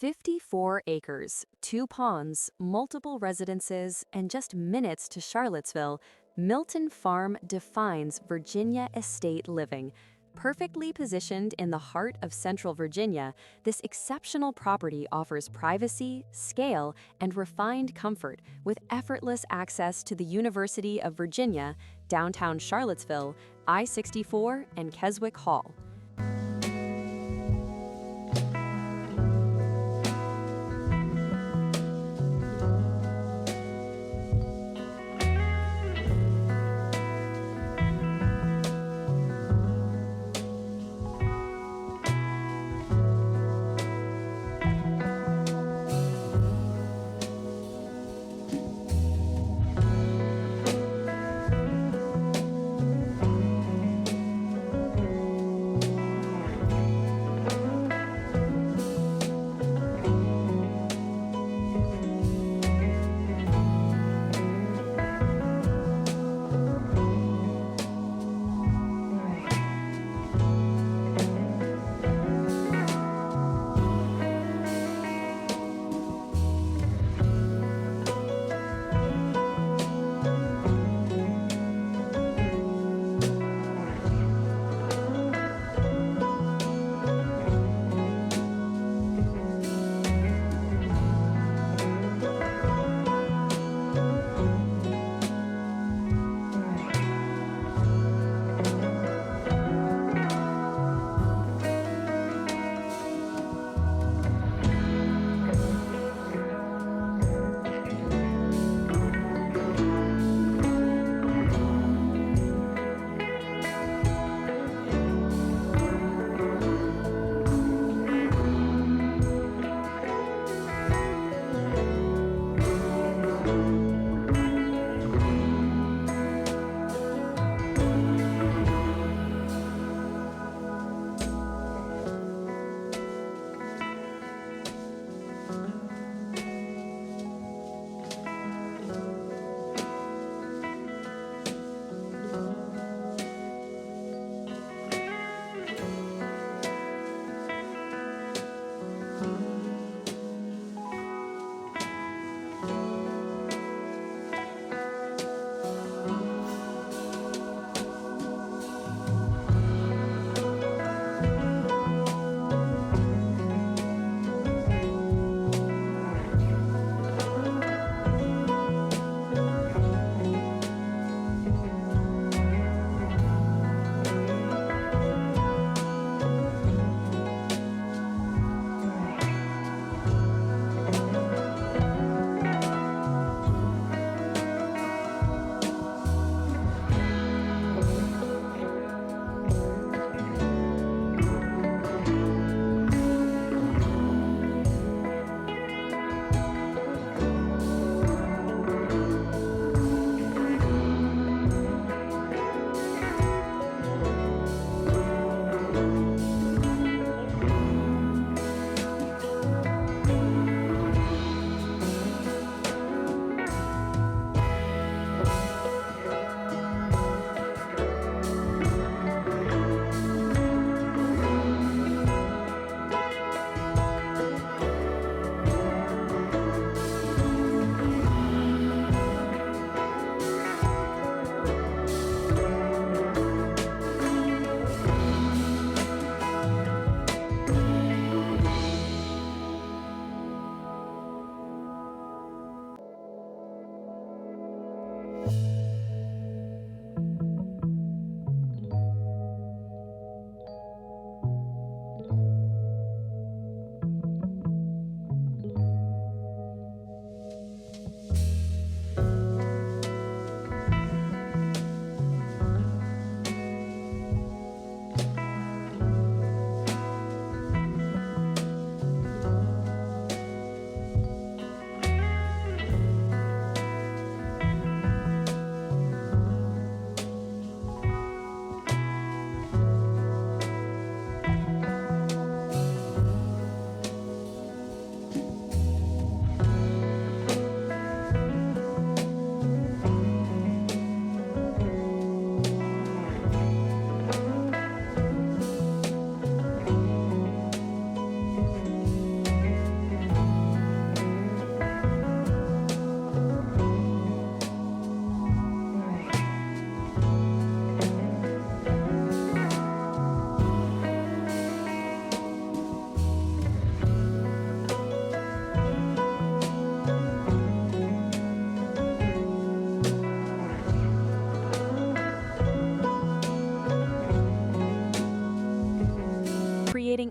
54 acres, 2 ponds, multiple residences, and just minutes to Charlottesville, Milton Farm defines Virginia estate living. Perfectly positioned in the heart of central Virginia, this exceptional property offers privacy, scale, and refined comfort with effortless access to the University of Virginia, downtown Charlottesville, I-64, and Keswick Hall.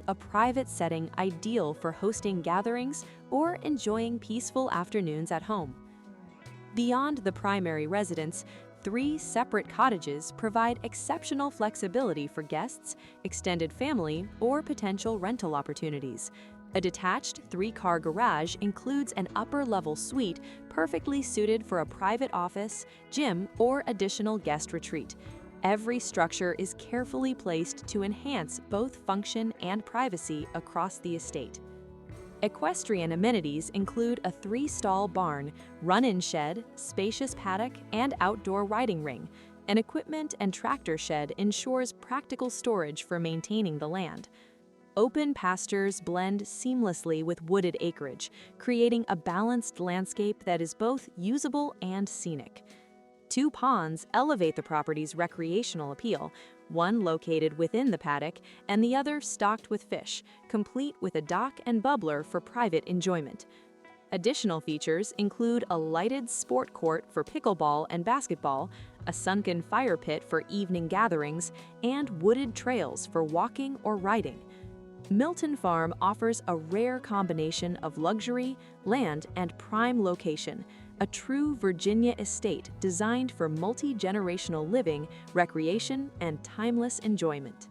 offering a private setting ideal for hosting gatherings or enjoying peaceful afternoons at home. Beyond the primary residence, 3 separate cottages provide exceptional flexibility for guests, extended family, or potential rental opportunities. A detached 3-car garage includes an upper-level suite perfectly suited for a private office, gym, or additional guest retreat. Every structure is carefully placed to enhance both function and privacy across the estate. Equestrian amenities include a 3-stall barn, run-in shed, spacious paddock, and outdoor riding ring. An equipment and tractor shed ensures practical storage for maintaining the land. Open pastures blend seamlessly with wooded acreage, creating a balanced landscape that is both usable and scenic. 2 ponds elevate the property's recreational appeal, one located within the paddock and the other stocked with fish, complete with a dock and bubbler for private enjoyment. Additional features include a lighted sport court for pickleball and basketball, a sunken fire pit for evening gatherings, and wooded trails for walking or riding. Milton Farm offers a rare combination of luxury, land, and prime location, a true Virginia estate designed for multi-generational living, recreation, and timeless enjoyment.